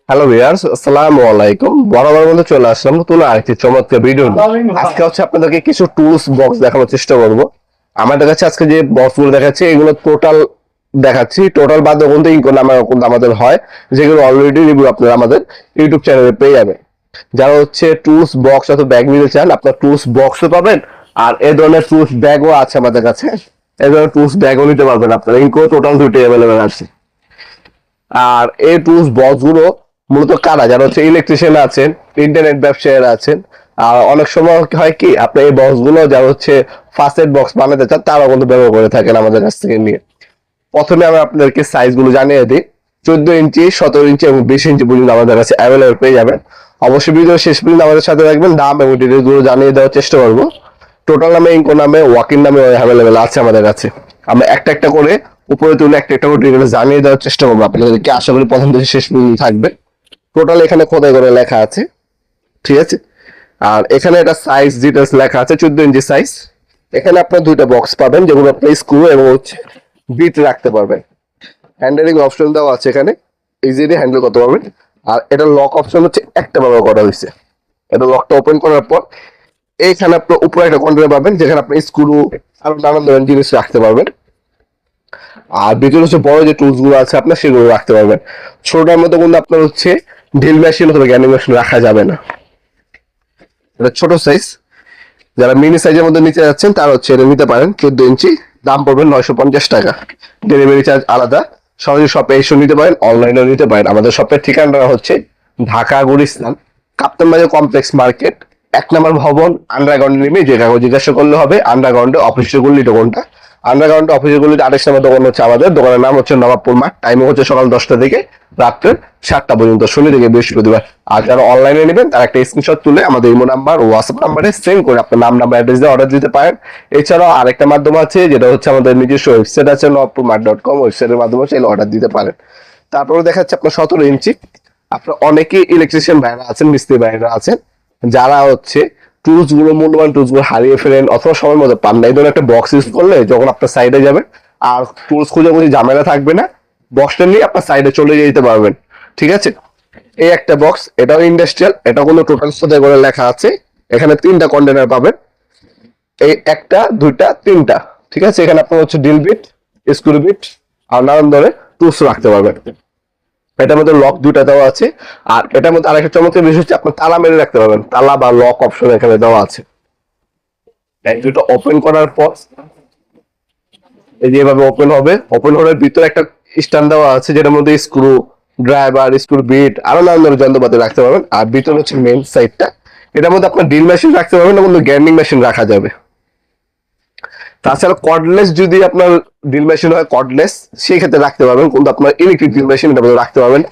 Hello viewers, আসসালামু আলাইকুম। বরাবর মতো চলে আসলাম নতুন আরেকটি চমৎকার ভিডিও নিয়ে। আজকে হচ্ছে আপনাদেরকে কিছু টুলস বক্স দেখানোর চেষ্টা করব। আমাদের কাছে আজকে যে বক্সগুলো দেখাচ্ছি এগুলো টোটাল দেখাচ্ছি, টোটাল বাদ কিন্তু ইনকো নামে আমাদের হয়, যেগুলো অলরেডি রিভিউ আপনারা আমাদের ইউটিউব চ্যানেলে পেয়ে যাবেন। যারা হচ্ছে টুলস বক্স অথবা ব্যাগ নিতে চান, আপনার টুলস বক্সও পাবেন, আর এই ধরনের টুলস ব্যাগও আছে আমাদের কাছে। এই ধরনের টুলস ব্যাগও নিতে পারবেন আপনারা, ইনকো টোটাল দুইটাই অ্যাভেলেবেল আছে। আর এই টুলস বক্স গুলো মূলত কারা, যারা হচ্ছে ইলেকট্রিশিয়ান আছেন, ইন্টারনেট ব্যবসায়ীরা আছেন। আর অনেক সময় হয় কি, আপনি এই বক্স গুলো যারা হচ্ছে ফার্স্ট এড বক্স বানাতে চান তারাও কিন্তু ব্যবহার করে থাকেন আমাদের কাছ থেকে নিয়ে। প্রথমে আমি আপনাদেরকে সাইজ গুলো জানিয়ে দিই। 14 ইঞ্চি, 17 ইঞ্চি এবং 20 ইঞ্চি পর্যন্ত আমাদের কাছে অ্যাভেলেবল পেয়ে যাবেন। অবশ্যই ভিডিও শেষ পর্যন্ত আমাদের সাথে রাখবেন, দাম এবং ডিটেলস গুলো জানিয়ে দেওয়ার চেষ্টা করবো। টোটাল নামে, ইনকো নামে, ওয়াকিং নামে অ্যাভেলেবেল আছে আমাদের কাছে। আমরা একটা একটা করে উপরে তুলে একটা একটা করে ডিটেলস জানিয়ে দেওয়ার চেষ্টা করবো আপনাদেরকে। আশা করি প্রথম থেকে শেষ পর্যন্ত থাকবে। টোটাল এখানে খোদাই করে লেখা আছে, ঠিক আছে। আর এখানে একটা সাইজ ডিটেলস লেখা আছে, 14 ইঞ্চি সাইজ। এখানে আপনার দুইটা বক্স পাবেন, যেগুলো আপনি স্ক্রু এবং হচ্ছে বিট রাখতে পারবেন। হ্যান্ডেলিং অপশন দেওয়া আছে এখানে, ইজিলি হ্যান্ডেল করতে পারবেন। আর এটা লক অপশন হচ্ছে একটা ব্যবহার করা হয়েছে। এটা লকটা ওপেন করার পর এইখানে আপনার উপরে একটা কন্টেনার পাবেন, যেখানে আপনি স্ক্রু আরো নানান ধরনের জিনিস রাখতে পারবেন। আর ভিতরে হচ্ছে বড় যে টুলস গুলো আছে আপনার, সেগুলো রাখতে পারবেন। ছোটটার মধ্যে কিন্তু আপনার হচ্ছে ড্রিল মেশিন অথবা গ্যানিং মেশিন রাখা যাবে না। এটা ছোট সাইজ। যারা মিনি সাইজের মধ্যে নিতে যাচ্ছেন তারা হচ্ছে এটা নিতে পারেন। 14 ইঞ্চি, দাম পড়বে 950 টাকা। ডেলিভারি চার্জ আলাদা। সরাসরি শপে এসে নিতে পারেন, অনলাইনেও নিতে পারেন। আমাদের শপের ঠিকানা হচ্ছে ঢাকা গুলিস্তান, কাপ্তান বাজার কমপ্লেক্স মার্কেট, 1 নম্বর ভবন, আন্ডারগ্রাউন্ডে নেমে যে কাগজ জিজ্ঞাসা করলে হবে আন্ডারগ্রাউন্ডে অফিসের গল্লিটা কোনটা। আন্ডারগ্রাউন্ড অফিসের গল্লিতে 28 নম্বর দোকান হচ্ছে আমাদের। দোকানের নাম হচ্ছে নবাবপুর মাঠ। টাইম হচ্ছে সকাল 10টা থেকে রাত্রে 7টা পর্যন্ত, শনি থেকে বৃহস্পতিবার। আর যারা অনলাইনে নেবেন তারা একটা স্ক্রিনশট তুলে আমাদের ইমো নাম্বার, হোয়াটসঅ্যাপ নাম্বারে সেন্ড করে আপনার নাম, নাম্বার, অ্যাড্রেস দিয়ে অর্ডার দিতে পারেন। এছাড়াও আরেকটা মাধ্যম আছে, যেটা হচ্ছে আমাদের নিজস্ব ওয়েবসাইট আছে, নবাবপুরমাঠ.com। ওয়েবসাইটের মাধ্যমে চাইলে অর্ডার দিতে পারেন। তারপরে দেখাচ্ছে আপনার 17 ইঞ্চি। আপনার অনেকেই ইলেকট্রিশিয়ান ভাইরা আছেন, মিস্ত্রি ভাইরা আছেন, যারা হচ্ছে টুলস গুলো, মূল্যবান টুলস গুলো হারিয়ে ফেলেন অথবা সময় মতো পান না। এই ধরনের একটা বক্স ইউজ করলে যখন আপনার সাইডে যাবেন আর টুলস খুঁজে খুঁজে ঝামেলা থাকবে না, বক্সটা নিয়ে আপনার সাইডে চলে যেতে পারবেন, ঠিক আছে। এই একটা বক্স, এটাও ইন্ডাস্ট্রিয়াল, এটা কোনো টোটাল সোজা করে লেখা আছে। এখানে 3টা কন্টেনার পাবেন, এই একটা, দুইটা, 3টা, ঠিক আছে। এখানে আপনার হচ্ছে ড্রিল বিট, স্ক্রু বিট আর নানান ধরনের টুলস রাখতে পারবেন। এটার মধ্যে লক দুইটা দেওয়া আছে। আর এটার মধ্যে আরেকটা চমৎকার বিষয় হচ্ছে আপনার তালা মেরে রাখতে পারবেন, তালা বা লক অপশন এখানে দেওয়া আছে। এই দুটো ওপেন করার পর এই যে এভাবে ওপেন হবে। ওপেন হওয়ার ভিতরে একটা স্ট্যান্ড দেওয়া আছে, যেটার মধ্যে স্ক্রু ড্রাইভার, স্ক্রু বিট আরো নানান ধরনের যন্ত্রপাতি রাখতে পারবেন। আর ভিতরে হচ্ছে মেন সাইডটা, এটার মধ্যে আপনার ড্রিল মেশিন রাখতে পারবেন না, কিন্তু গ্রাইন্ডিং মেশিন রাখা যাবে। তাছাড়া কর্ডলেস যদি আপনার ড্রিল মেশিন হয়, কর্ডলেস সেই ক্ষেত্রে রাখতে পারবেন, কিন্তু আপনার ইলেকট্রিক ড্রিল মেশিন এটা মধ্যে রাখতে পারবেন।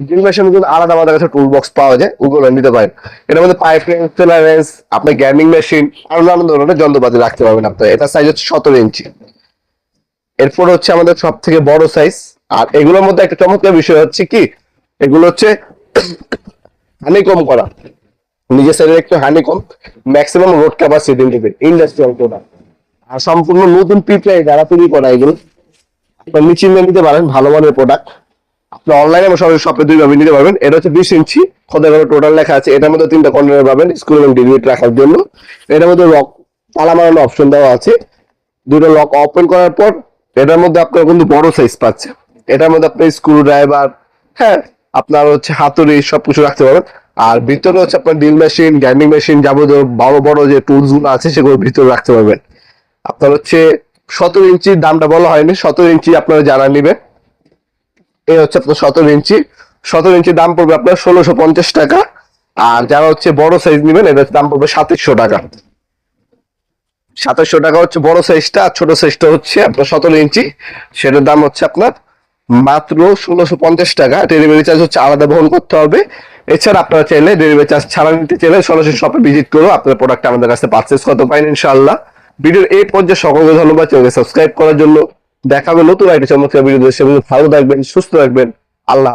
ড্রিল মেশিন কিন্তু আলাদা আমাদের কাছে টুল বক্স পাওয়া যায়, ওগুলো নিতে পারেন। এটার মধ্যে পাইপ রেঞ্জ, ফিলার রেঞ্জ, আপনার গ্রাইন্ডিং মেশিন আরো নানান ধরনের যন্ত্রপাতি রাখতে পারবেন আপনার। এটা সাইজ হচ্ছে 17 ইঞ্চি। এরপর হচ্ছে আমাদের সব থেকে বড় সাইজ। আর এগুলোর মধ্যে একটা চমৎকার বিষয় হচ্ছে কি, এগুলো হচ্ছে হানিকম করা, নিজের সাইডে একটু হানিকম, ম্যাক্সিমাম রোড ক্যাপাসিটি দিবে, ইন্ডাস্ট্রিয়াল প্রোডাক্ট। আর সম্পূর্ণ নতুন পিঁপড়ায় যারা তৈরি করা, এগুলো আপনার নিশ্চিন্তে নিতে পারেন, ভালো মানের প্রোডাক্ট। আপনি অনলাইনে এবং সরাসরি শপে দুইভাবে নিতে পারবেন। এটা হচ্ছে 20 ইঞ্চি, খোদাই করে টোটাল লেখা আছে। এটার মধ্যে 3টা কন্টেনার পাবেন স্ক্রু এবং ডিলিট রাখার জন্য। এটার মধ্যে লক, তালা মারানোর অপশন দেওয়া আছে। দুটো লক ওপেন করার পর এটার মধ্যে আপনার কিন্তু বড় সাইজ পাচ্ছে। এটার মধ্যে আপনি স্ক্রু ড্রাইভার, হ্যাঁ, আপনার হচ্ছে হাতুড়ি সবকিছু রাখতে পারবেন। আর ভিতরে হচ্ছে আপনার ড্রিল মেশিন, গ্রাইন্ডিং মেশিন, যাবতীয় বড় বড় যে টুলস গুলো আছে সেগুলো ভিতরে রাখতে পারবেন। আপনার হচ্ছে 17 ইঞ্চির দামটা বলা হয়নি, 17 ইঞ্চি আপনারা যারা নিবেন, এই হচ্ছে আপনার 17 ইঞ্চি। 17 ইঞ্চির দাম পড়বে আপনার 1650 টাকা। আর যারা হচ্ছে বড় সাইজ নিবেন, এটার দাম পড়বে 2700 টাকা। 2700 টাকা হচ্ছে বড় সাইজটা, আর ছোট সাইজটা হচ্ছে আপনার 17 ইঞ্চি, সেটার দাম হচ্ছে আপনার মাত্র 1650 টাকা। ডেলিভারি চার্জ হচ্ছে আলাদা বহন করতে হবে। এছাড়া আপনারা চাইলে ডেলিভারি চার্জ ছাড়া নিতে চাইলে সরাসরি শপে ভিজিট করে আপনার প্রোডাক্ট আমাদের কাছে পারচেজ করতে পারেন ইনশাআল্লাহ। ভিডিওর এই পর্যায়ে সকলকে ধন্যবাদ, চ্যানেলকে সাবস্ক্রাইব করার জন্য। দেখা হবে নতুন একটা চমৎকার ভিডিও। ভালো থাকবেন, সুস্থ থাকবেন, আল্লাহ।